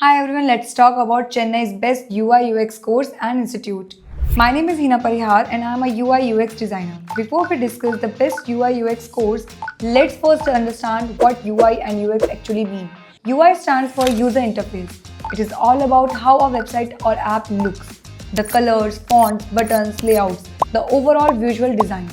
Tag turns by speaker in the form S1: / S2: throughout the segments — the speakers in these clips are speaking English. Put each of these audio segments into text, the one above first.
S1: Hi everyone, let's talk about Chennai's best UI UX course and institute. My name is Hina Parihar and I am a UI UX designer. Before we discuss the best UI UX course, let's first understand what UI and UX actually mean. UI stands for user interface. It is all about how a website or app looks. The colors, fonts, buttons, layouts, the overall visual design.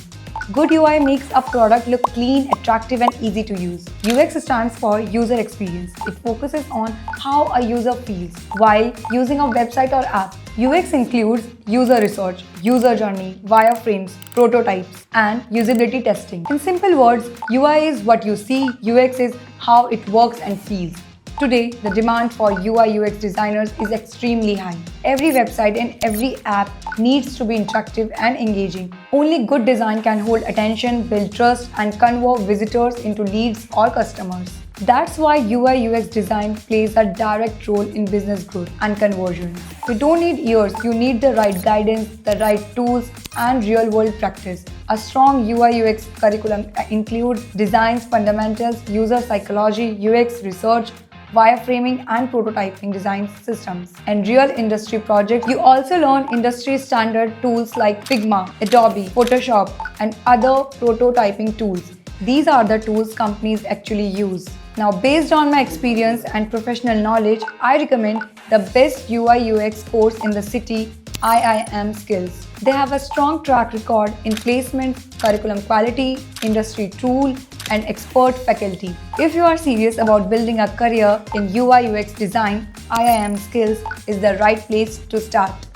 S1: Good UI makes a product look clean, attractive and easy to use. UX stands for user experience. It focuses on how a user feels while using a website or app. UX includes user research, user journey, wireframes, prototypes, and usability testing. In simple words, UI is what you see, UX is how it works and feels. Today, the demand for UI UX designers is extremely high. Every website and every app needs to be interactive and engaging. Only good design can hold attention, build trust, and convert visitors into leads or customers. That's why UI UX design plays a direct role in business growth and conversion. You don't need years, you need the right guidance, the right tools, and real world practice. A strong UI UX curriculum includes design fundamentals, user psychology, UX research, wireframing and prototyping design systems, and real industry projects. You also learn industry standard tools like Figma, Adobe, Photoshop, and other prototyping tools. These are the tools companies actually use. Now, based on my experience and professional knowledge, I recommend the best UI UX course in the city, IIM Skills. They have a strong track record in placement, curriculum quality, industry tool, and expert faculty. If you are serious about building a career in UI UX design, IIM Skills is the right place to start.